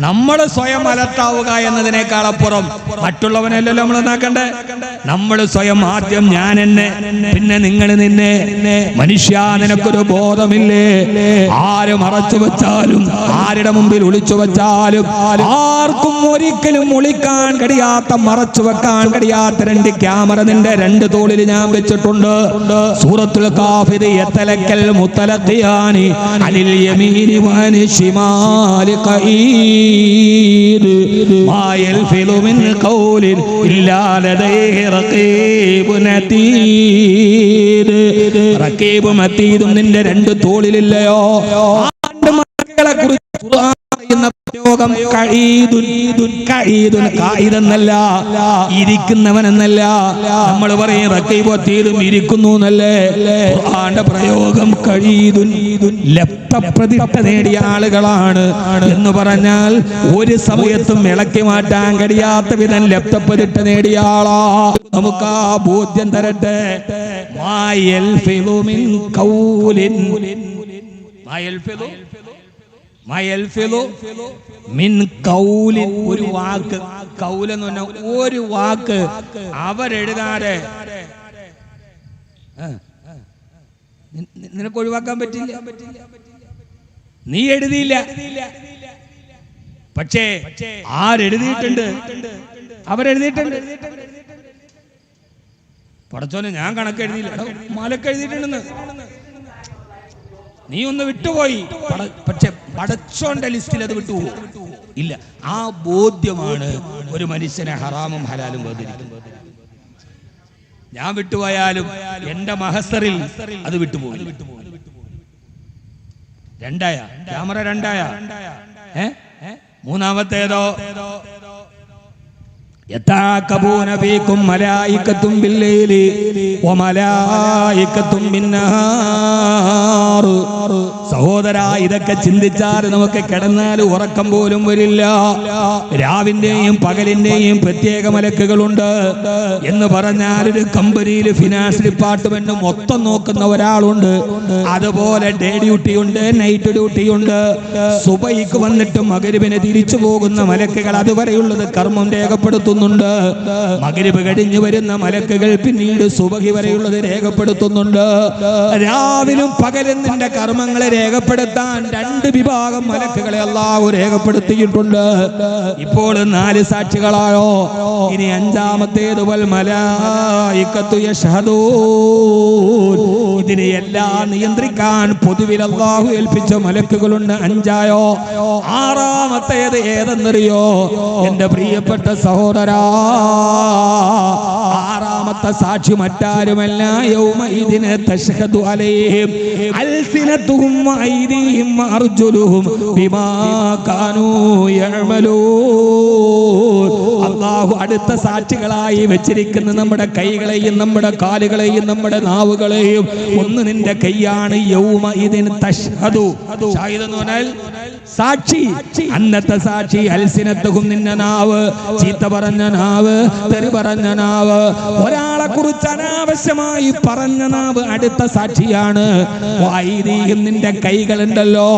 നമ്മൾ സ്വയം അലർട്ടാവുക എന്നതിനേക്കാൾ അപ്പുറം മറ്റുള്ളവനല്ലല്ലോ നമ്മൾ നോക്കണ്ടേ. നമ്മൾ സ്വയം ആദ്യം ഞാൻ എന്നെ, പിന്നെ നിങ്ങൾ നിന്നെ. മനുഷ്യ, നിനക്കൊരു ബോധമില്ലേ? ആര് മറച്ചു വെച്ചാലും, ആരുടെ മുമ്പിൽ ഒളിച്ചു വെച്ചാലും, ആർക്കും ഒരിക്കലും ഒളിക്കാൻ കഴിയാത്ത, മറച്ചു വെക്കാൻ കഴിയാത്ത 2 ക്യാമറ നിന്റെ 2 തോളിൽ ഞാൻ വെച്ചിട്ടുണ്ട്. സൂറത്തുൽ കാഫിർ യതലക്കൽ മുത്തലഖിയാനി അനിൽ യമീനി വഅനി ശിമാലി ഖഈദ് മാ യൽഫിലു മിൻ ഖൗലിൻ ഇല്ലാ ലദൈഹി റഖീബുൻ അതീദ്. റഖീബും അതീദും നിന്റെ 2 തോളിലില്ലയോ? മക്കളെ കുറിച്ച് ഖുർആൻ പറയുന്ന പ്രയോഗം എന്നല്ല, ഇരിക്കുന്നവനെന്നല്ല. നമ്മൾ പറയും റഖീബും അതീദും ഇരിക്കുന്നു എന്നല്ലേ. ഖുർആന്റെ പ്രയോഗം ലപ്തപ്രതിഷ്ഠ നേടിയ ആളുകളാണ് എന്ന് പറഞ്ഞാൽ ഒരു സമയത്തും ഇളക്കി മാറ്റാൻ കഴിയാത്ത വിധം ലപ്തപ്രതിഷ്ഠ നേടിയ ആളാ. നമുക്ക് ആ ബോധ്യം തരട്ടെ. മാ യൽഫിലു മിൻ ഖൗലിൻ, മാ യൽഫിലു മിൻ ഖൗലിൻ, ഒരു വാക്ക്, ഖൗൽ എന്ന് പറഞ്ഞാൽ ഒരു വാക്ക് അവരെഴുതാതെ നിനക്ക് ഒഴിവാക്കാൻ പറ്റില്ല. നീ എഴുതിയില്ല, പക്ഷേ ആരെഴുതിയിട്ടുണ്ട്? അവരെഴുതിയിട്ടുണ്ട്. പടച്ചോനെ ഞാൻ കണക്ക് എഴുതിയില്ല, മലക്ക് എഴുതിയിട്ടുണ്ടെന്ന്. നീ ഒന്ന് വിട്ടുപോയി, പക്ഷെ പടച്ചോന്റെ ലിസ്റ്റിൽ അത് വിട്ടുപോകും ഇല്ല. ആ ബോധ്യമാണ് ഒരു മനുഷ്യനെ ഹറാമും ഹലാലും വേർതിരിക്കുന്നത്. ഞാൻ വിട്ടുപോയാലും എന്റെ മഹസറിൽ അത് വിട്ടുപോയി. രണ്ടായ ക്യാമറ, രണ്ടായ മൂന്നാമത്തേതോ യതഅഖബൂന ഫീകും മലായികത്തും ബില്ലൈലി വമലായികത്തും ബിന്നഹാർ. സഹോദരാ, ഇതൊക്കെ ചിന്തിച്ചാൽ നമുക്ക് കിടന്നാൽ ഉറക്കം പോലും വരില്ല. രാവിന്റെയും പകലിന്റെയും പ്രത്യേക മലക്കുകളുണ്ട് എന്ന് പറഞ്ഞാൽ ഒരു കമ്പനിയിൽ ഫിനാൻസ് ഡിപ്പാർട്ട്മെന്റ് മൊത്തം നോക്കുന്ന ഒരാളുണ്ട്. അതുപോലെ ഡേ ഡ്യൂട്ടി ഉണ്ട്, നൈറ്റ് ഡ്യൂട്ടി ഉണ്ട്. സുബഹിക്ക് വന്നിട്ട് മഗ്‌രിബിന് തിരിച്ചു പോകുന്ന മലക്കുകൾ അതുവരെയുള്ളത് കർമ്മം രേഖപ്പെടുത്തുന്നുണ്ട്. മഗ്‌രിബ് കഴിഞ്ഞു വരുന്ന മലക്കുകൾ പിന്നീട് സുബഹി വരെയുള്ളത് രേഖപ്പെടുത്തുന്നുണ്ട്. രാവിലും പകലും നിന്റെ കർമ്മങ്ങളെ രേഖപ്പെടുത്താൻ രണ്ട് വിഭാഗം മലക്കുകളെ അല്ലാഹു രേഖപ്പെടുത്തിയിട്ടുണ്ട്. ഇപ്പോൾ 4 സാക്ഷികളായോ, ഇനി അഞ്ചാമത്തേത് വൽ മലായികത്തു യശ്ഹദൂൻ. ഇതിനെ എല്ലാം നിയന്ത്രിക്കാൻ പൊതുവിൽ അല്ലാഹു ഏൽപ്പിച്ച മലക്കുകളുണ്ട്. 5ആയോ. 6ാമത്തേത് ഏതെന്നറിയോ എന്റെ പ്രിയപ്പെട്ട സഹോദരാ? 6ാമത്തെ സാക്ഷി മറ്റാരുമല്ല, യൗമഇദിന തശ്ഹദു അലൈഹിം അൽസിനതുഹും വഅയ്ദീഹിം വഅർജുലുഹും ബിമാ കാനൂ യഅമലൂൻ. അല്ലാഹു അടുത്ത സാക്ഷികളായി വെച്ചിരിക്കുന്ന നമ്മുടെ കൈകളെയും നമ്മുടെ കാലുകളെയും നമ്മുടെ നാവുകളെയും. ഒന്ന് നിന്റെ കൈയാണ്, യൗമഇദിൻ തശ്ഹദു. ഷാഹിദ് എന്ന് പറഞ്ഞാൽ സാക്ഷി. അന്നത്തെ സാക്ഷി അൽസിനത്തുഹും, നിന്റെ നാവ്, ചീത്ത പറഞ്ഞ നാവ്, തെറി പറഞ്ഞ നാവ്, ഒരാളെ കുറിച്ച് അനാവശ്യമായി പറഞ്ഞ നാവ് അടുത്ത സാക്ഷിയാണ്. വഅയ്ദീഹിം, നിന്റെ കൈകളുണ്ടല്ലോ,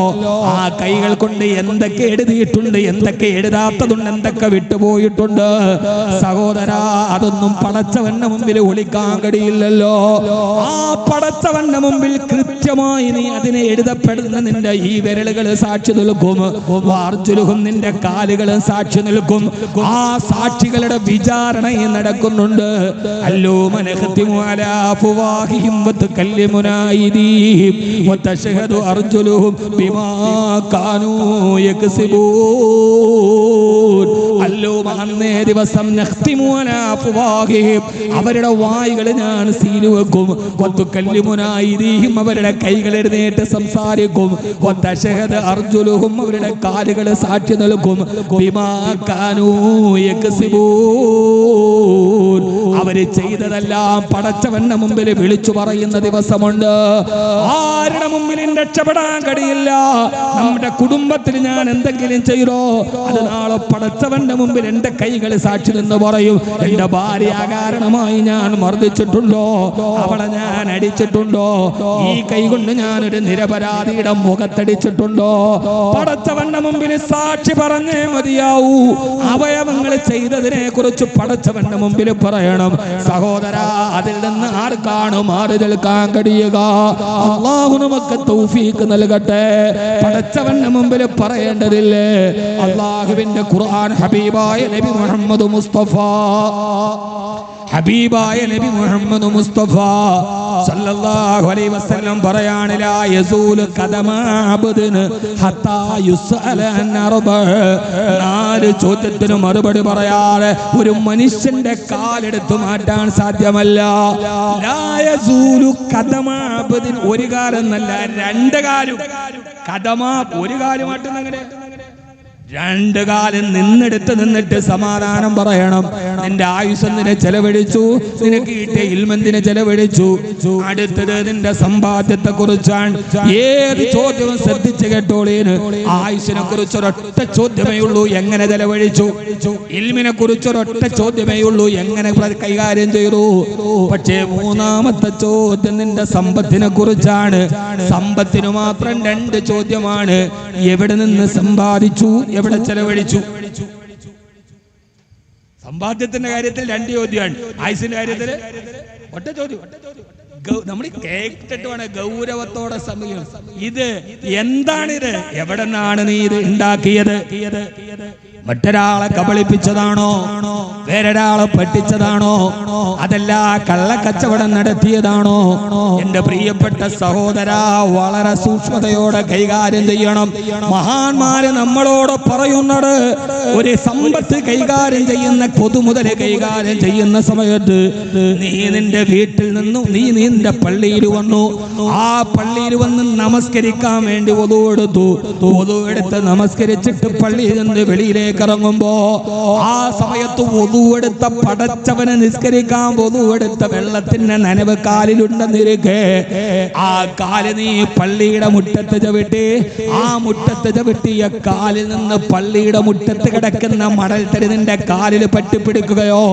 ആ കൈകൾ കൊണ്ട് എന്തൊക്കെ എഴുതിയിട്ടുണ്ട്, എന്തൊക്കെ എഴുതാത്തതുണ്ട്, എന്തൊക്കെ വിട്ടുപോയിട്ടുണ്ട്. സഹോദരാ, അതൊന്നും പടച്ചവന്റെ മുമ്പിൽ ഒളിക്കാൻ കഴിയില്ലല്ലോ. ആ പടച്ചവന്റെ മുമ്പിൽ കൃത്യമായി നീ അതിനെ എഴുതപ്പെടുന്ന നിന്റെ ഈ വിരലുകൾ സാക്ഷി നിൽക്കും. വാർജുലുഹും, നിന്റെ കാലുകൾ സാക്ഷി നിൽക്കും. ആ സാക്ഷികളുടെ വിചാരണയും നടക്കുന്നുണ്ട്. അല്ലോ മനഖതിമു അലാ അഫ്വാഹിഹിം വതകല്ലിമുനാ അയ്ദീഹിം വതശ്ഹദു അർജുലുഹും ബിമാ കാനൂ യക്സിബൂൻ. അല്ലോ അന്നേ ദിവസം നഖ്തിമു അലാ അഫ്വാഹിഹിം, അവരുടെ വായുകൾ ഞാൻ സീൽ വെക്കും. വതകല്ലിമുനാ അയ്ദീഹിം, അവരുടെ കൈകൾ എഴുന്നേറ്റ് സംസാരിക്കും. വതശ്ഹദു അർജുലുഹും, അവരുടെ കാലുകൾ സാക്ഷി നൽകും. ബിമാ കാനൂ യക്സിബൂൻ, അവര് ചെയ്തതെല്ലാം പടച്ചവന്റെ മുമ്പിൽ വിളിച്ചു പറയുന്ന ദിവസമുണ്ട്. ആരുടെ മുമ്പിലും രക്ഷപ്പെടാൻ കഴിയില്ല. നമ്മുടെ കുടുംബത്തിൽ ഞാൻ എന്തെങ്കിലും ചെയ്തോ, അത് നാളെ പടച്ചവന്റെ മുമ്പിൽ എന്റെ കൈകൾ സാക്ഷി നിന്ന് പറയും. എന്റെ ഭാര്യ കാരണമായി ഞാൻ മർദ്ദിച്ചിട്ടുണ്ടോ, അവളെ ഞാൻ അടിച്ചിട്ടുണ്ടോ, ഈ കൈ കൊണ്ട് ഞാനൊരു നിരപരാധിയുടെ മുഖത്തടിച്ചിട്ടുണ്ടോ, പടച്ചവന്റെ മുമ്പിൽ സാക്ഷി പറഞ്ഞേ മതിയാവൂ. അവയവങ്ങൾ ചെയ്തതിനെ കുറിച്ച് പടച്ചവന്റെ മുമ്പിൽ പറയണം. സഹോദരാ, അതിൽ നിന്ന് ആർക്കാണ് മാറി നിൽക്കാൻ കഴിയുക? അല്ലാഹു നമുക്ക് തൗഫീഖ് നൽകട്ടെ. പടച്ചവന്റെ മുമ്പിൽ പറയേണ്ടതില്ലേ? അല്ലാഹുവിന്റെ ഖുർആൻ ഹബീബായ നബി മുഹമ്മദ് മുസ്തഫ, ഹബീബായ നബി മുഹമ്മദ് മുസ്തഫ സല്ലല്ലാഹു അലൈഹി വസല്ലം പറയാണ്, ലാ യസൂലു ഖദമ അബ്ദിന് ഹത്താ യുസ്അല അൻ അർബ. 4 ചോദ്യത്തിന് മറുപടി പറയാതെ ഒരു മനുഷ്യന്റെ കാലെടുത്തു മാറ്റാൻ സാധ്യമല്ല. ലാ യസൂലു ഖദമ അബ്ദിൻ, ഒരു കാലം എന്നല്ല 2 കാലും. ഖദമ ഒരു കാല് മാറ്റുന്ന, അങ്ങനെ 2 കാലം നിന്നിട്ട് സമാധാനം പറയണം. നിന്റെ ആയുസ്സെന്തിനെ ചെലവഴിച്ചു, നിനക്ക് കിട്ടിയ ഇൽമെന്തിനെ ചെലവഴിച്ചു. അടുത്തത് നിന്റെ സമ്പാദ്യത്തെ കുറിച്ചാണ്. ഏത് ചോദ്യവും ശ്രദ്ധിച്ചു കേട്ടോളീന്. ആയുസ്സിനെ കുറിച്ച് ഒരൊറ്റ ചോദ്യമേ ഉള്ളൂ, എങ്ങനെ ചെലവഴിച്ചു. ഇൽമിനെ കുറിച്ച് ഒരൊറ്റ ചോദ്യമേ ഉള്ളൂ, എങ്ങനെ കൈകാര്യം ചെയ്തു. പക്ഷേ 3ാമത്തെ ചോദ്യം നിന്റെ സമ്പത്തിനെ കുറിച്ചാണ്. സമ്പത്തിന് മാത്രം 2 ചോദ്യമാണ്. എവിടെ നിന്ന് സമ്പാദിച്ചു, എവിടെ ചെലവഴിച്ചു. സമ്പാദ്യത്തിന്റെ കാര്യത്തിൽ 2 ചോദ്യമാണ്. ആയുസിന്റെ കാര്യത്തിൽ ഒറ്റ ചോദ്യം. നമ്മൾ കേട്ടിട്ട് വേണം ഗൗരവത്തോടെ സമയം. ഇത് എന്താണിത്, എവിടെ നിന്നാണ് നീ ഇത് ഉണ്ടാക്കിയത്? മറ്റൊരാളെ കബളിപ്പിച്ചതാണോ, വേറൊരാളെ പറ്റിച്ചതാണോ, അതല്ല കള്ളക്കച്ചവടം നടത്തിയതാണോ? എന്റെ പ്രിയപ്പെട്ട സഹോദരാ, വളരെ സൂക്ഷ്മതയോടെ കൈകാര്യം ചെയ്യണം. മഹാന്മാര് നമ്മളോട് പറയുന്നത്, ഒരു സമ്പത്ത് കൈകാര്യം ചെയ്യുന്ന, പൊതുമുതല് കൈകാര്യം ചെയ്യുന്ന സമയത്ത് നീ നിന്റെ വീട്ടിൽ നിന്നും നീ നിന്റെ പള്ളിയിൽ വന്നു. ആ പള്ളിയിൽ വന്ന് നമസ്കരിക്കാൻ വേണ്ടി വധു എടുത്ത് നമസ്കരിച്ചിട്ട് പള്ളിയിൽ നിന്ന് വെളിയിലേക്ക് ഇറങ്ങുമ്പോ ആ സമയത്ത് വധുവെടുത്ത പടച്ചവനെ നിസ്കരിക്കാൻ വധുവെടുത്ത വെള്ളത്തിന്റെ നനവ് കാലിലുണ്ടെന്നിരിക്കെ ആ കാല് നീ പള്ളിയുടെ മുറ്റത്ത് ചവിട്ടി, ആ മുറ്റത്ത് ചവിട്ടിയ കാലിൽ നിന്ന് പള്ളിയുടെ മുറ്റത്ത് കിടക്കുന്ന മണൽത്തരി നിന്റെ കാലിൽ പറ്റിപ്പിടിക്കുകയോ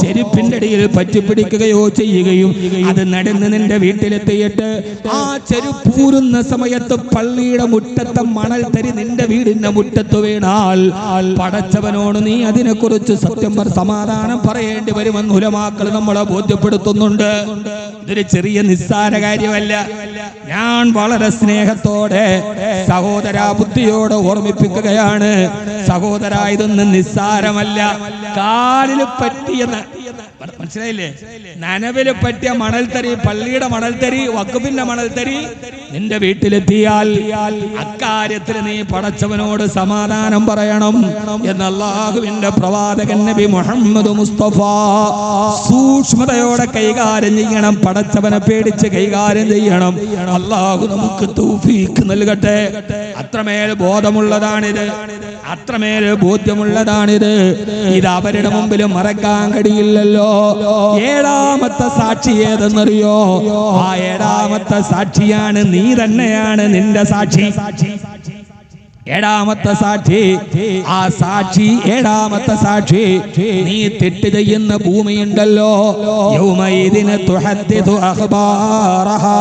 ചെരുപ്പിന്റെ അടിയിൽ പറ്റിപ്പിടിക്കുകയോ ചെയ്യുകയും അത് നടന്ന് നിന്റെ വീട്ടിലെത്തിയിട്ട് ആ ചെരുപ്പൂരുന്ന സമയത്ത് പള്ളിയുടെ മുറ്റത്തെ മണൽത്തരി നിന്റെ വീടിന്റെ മുറ്റത്ത് വീണാൽ പടച്ചവനോട് നീ അതിനെക്കുറിച്ച് സത്യം സമാധാനം പറയേണ്ടി വരുമെന്ന് ഉലമാക്കൾ നമ്മളെ ബോധ്യപ്പെടുത്തുന്നുണ്ട്. ഇതൊരു ചെറിയ നിസ്സാര കാര്യമല്ല. ഞാൻ വളരെ സ്നേഹത്തോടെ സഹോദരാ ബുദ്ധിയോടെ ഓർമ്മിപ്പിക്കുകയാണ്. സഹോദരാ, ഇതൊന്നും നിസ്സാരമല്ല. കാലിൽ പറ്റിയ, മനസ്സിലായില്ലേ, നനവില് പറ്റിയ മണൽത്തരി, പള്ളിയുടെ മണൽത്തരി, വഖഫിന്റെ മണൽത്തരി നിന്റെ വീട്ടിലെത്തിയാൽ അക്കാര്യത്തിൽ നീ പടച്ചവനോട് സമാധാനം പറയണം എന്ന് അല്ലാഹുവിന്റെ പ്രവാചകൻ നബി മുഹമ്മദ് മുസ്തഫ സൂക്ഷ്മതയോടെ കൈകാര്യം ചെയ്യണം. പടച്ചവനെ പേടിച്ച് കൈകാര്യം ചെയ്യണം. അല്ലാഹു നമുക്ക് തൗഫീഖ് നൽകട്ടെ. അത്രമേൽ ബോധമുള്ളതാണിത്, അത്രമേൽ ബോധ്യമുള്ളതാണിത്. ഇത് അവരുടെ മുമ്പിൽ മറക്കാൻ കഴിയില്ലല്ലോ. 7ാമത്തെ സാക്ഷി ഏതെന്നറിയോ? ആ 7ാമത്തെ സാക്ഷിയാണ് നീ തന്നെയാണ്, നിന്റെ സാക്ഷി. 7ാമത്തെ സാക്ഷി, ആ സാക്ഷി 7ാമത്തെ സാക്ഷി നീ തെറ്റ് ചെയ്യുന്ന ഭൂമിയുണ്ടല്ലോ, യൗമൈദിന തുഹദ്ദിഥു അഖ്ബാറഹാ.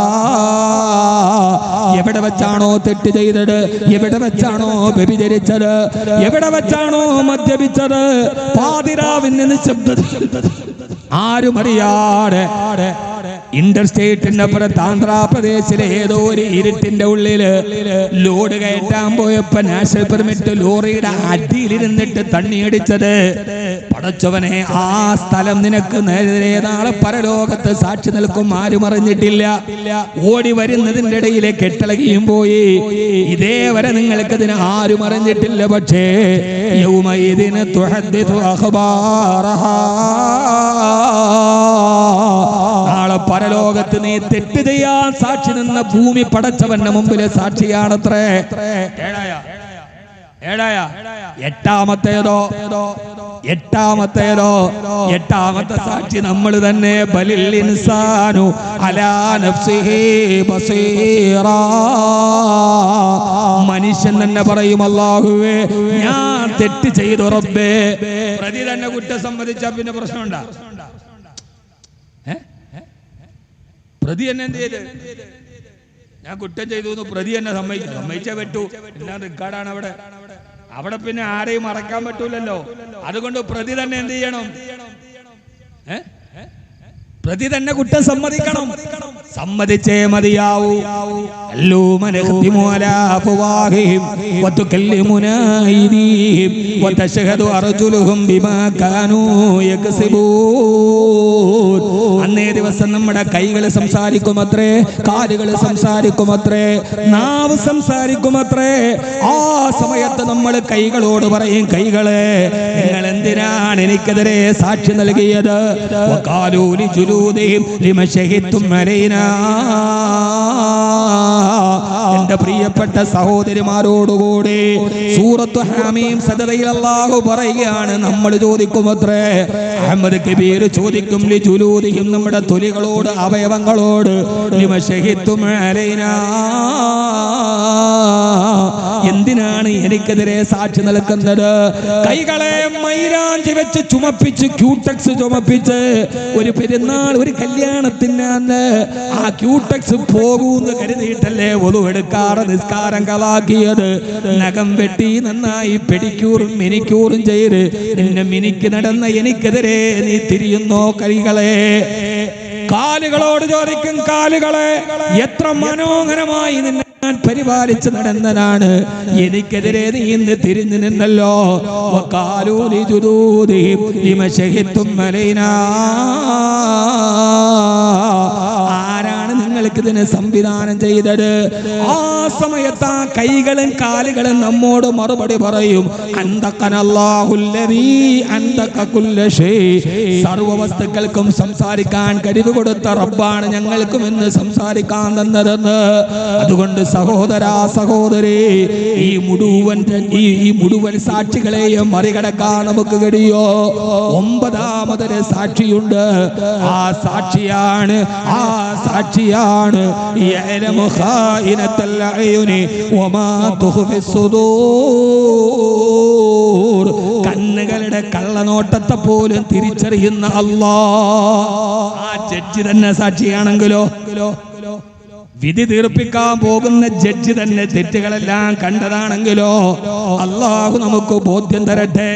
എവിടെ വെച്ചാണോ തെറ്റ് ചെയ്തത്, എവിടെ വെച്ചാണോ വ്യഭിചരിച്ചത്, എവിടെ വെച്ചാണോ മദ്യപിച്ചത്, പാതിരാവിന് നിശബ്ദത, ആരും അറിയാതെ ഇന്റർസ്റ്റേറ്റിന്റെ അപ്പുറത്ത് ആന്ധ്രാപ്രദേശിലെ ഏതോ ഒരു ഇരുട്ടിന്റെ ഉള്ളില് ലോഡ് കയറ്റാൻ പോയപ്പോ നാഷണൽ പെർമിറ്റ് ലോറിയുടെ അടിയിലിരുന്നിട്ട് തണ്ണിയടിച്ചത്. പടച്ചവനെ, ആ സ്ഥലം നിനക്ക് നേരെ നാളെ പരലോകത്ത് സാക്ഷി നിൽക്കും, ആരും അറിഞ്ഞിട്ടില്ല. ഓടി വരുന്നതിന്റെ ഇടയിലെ കെട്ടിളകിയും പോയി. ഇതേവരെ നിങ്ങൾക്കതിന് ആരും അറിഞ്ഞിട്ടില്ല. പക്ഷേ യൗമൈദിന തുഹദ്ദിഥു അഖ്ബാറഹാ, നാളെ പരലോകത്ത് നീ തെറ്റ് ചെയ്യാൻ സാക്ഷി നിന്ന ഭൂമി പടച്ചവന്റെ മുമ്പിലെ സാക്ഷിയാണത്രേ. എട്ടാമത്തെ സാക്ഷി നമ്മൾ തന്നെ. ബലിൽ ഇൻസാനു അലാ നഫ്സിഹി ബസീറാ. മനുഷ്യൻ തന്നെ പറയും, അല്ലാഹുവേ ഞാൻ തെറ്റ് ചെയ്തു റബ്ബേ. പ്രതി തന്നെ കുറ്റം സമ്മതിച്ചാ പിന്നെ പ്രശ്നമുണ്ടാ? പ്രതി എന്നെ എന്ത് ചെയ്ത്? ഞാൻ കുറ്റം ചെയ്തു എന്ന് പ്രതി എന്നെ സമ്മതിച്ച വെട്ടു. എല്ലാം റെക്കോർഡാണ് അവിടെ. അവിടെ പിന്നെ ആരെയും മറക്കാൻ പറ്റൂലല്ലോ. അതുകൊണ്ട് പ്രതി തന്നെ എന്ത് ചെയ്യണം? പ്രതി തന്നെ കുറ്റം സമ്മതിക്കണം. സമ്മതിച്ചേ മതിയാവൂ. അന്നേ ദിവസം നമ്മുടെ കൈകൾ സംസാരിക്കുമത്രേ, കാലുകൾ സംസാരിക്കുമത്രേ, നാവ് സംസാരിക്കുമത്രേ. ആ സമയത്ത് നമ്മൾ കൈകളോട് പറയും, കൈകളെ നിങ്ങൾ എന്തിനാണ് എനിക്കെതിരെ സാക്ഷി നൽകിയത്? വഖാലൂ ലിജുലൂദിഹിം ലിമ ശഹിദ്തും അലൈനാ അലൈനാ. എന്റെ പ്രിയപ്പെട്ട സഹോദരിമാരോടുകൂടി സൂറത്തു ഹാമീം സദറയിൽ അല്ലാഹു പറയുകയാണ്, നമ്മൾ ചോദിക്കുമത്രേ, അഹ്മദ് കബീർ ചോദിക്കും, ലിജുലൂദിഹിം, നമ്മുടെ തൊലികളോട്, അവയവങ്ങളോട്, ലിമ ശഹിത്തും അലൈനാ, എന്തിനാണ് എനിക്കെതിരെ സാക്ഷി നിൽക്കുന്നത്? കൈകളെ മൈലാഞ്ചി വെച്ച് ചുമപ്പിച്ച്, ക്യൂടെക്സ് ചുമപ്പിച്ച്, ഒരു പെരുന്നാൾ, ഒരു കല്യാണത്തിനാണ് ആ ക്യൂടെക്സ് പോകൂന്ന് കരുതിയിട്ടല്ലേ ഒതുവെടുക്കാറ് നിസ്കാരം കളാക്കിയത്. നഖം വെട്ടി നന്നായി പെഡിക്യൂറും മിനിക്യൂറും ചെയ്ത് നിന്നെ മിനിക്ക് നടന്ന എനിക്കെതിരെ നീ തിരിയുന്നോ? കൈകളെ. കാലുകളോട് ചോദിക്കും, കാലുകളെ, എത്ര മനോഹരമായി നിന്നെ ഞാൻ പരിപാലിച്ച് നടന്നതാണ്, എനിക്കെതിരെ നീ ഇന്ന് തിരിഞ്ഞു നിന്നല്ലോ. വഖാലൂലി ജുദൂദിഹിം ലിമ ശഹിത്തും അലൈനാ. ആരാണ് നിങ്ങൾക്ക് ഇതിന് സംവിധാനം ചെയ്തത്? ആ സമയത്ത് ആ കൈകളും കാലുകളും നമ്മോട് മറുപടി പറയും, അന്തഖനല്ലാഹുല്ലദീ അന്തഖ കുല്ല ശൈ. സർവ്വ വസ്തുക്കൾക്കും സംസാരിക്കാൻ കഴിവ് കൊടുത്ത റബ്ബാണ് ഞങ്ങൾക്കും ഇന്ന് സംസാരിക്കാൻ തന്നതെന്ന്. അതുകൊണ്ട് സഹോദരാ, സഹോദരി, ഈ മുഴുവൻ സാക്ഷികളെയും മറികടക്കാൻ നമുക്ക് കഴിയോ? 9ാമതൊരു സാക്ഷിയുണ്ട്. ആ സാക്ഷിയാണ് യഅലമു ഖായിനത്തൽ അയുനി വമാ തുഖ്ഫിസ് സുദൂർ. കണ്ണുകളുടെ കള്ളനോട്ടത്തെ പോലും തിരിച്ചറിയുന്ന അല്ലാഹ്. ആ ജഡ്ജി തന്നെ സാക്ഷിയാണെങ്കിലോ, വിധി തീർപ്പിക്കാൻ പോകുന്ന ജഡ്ജി തന്നെ തെറ്റുകളെല്ലാം കണ്ടതാണെങ്കിലോ, അല്ലാഹു നമുക്ക് ബോധ്യം തരട്ടെ.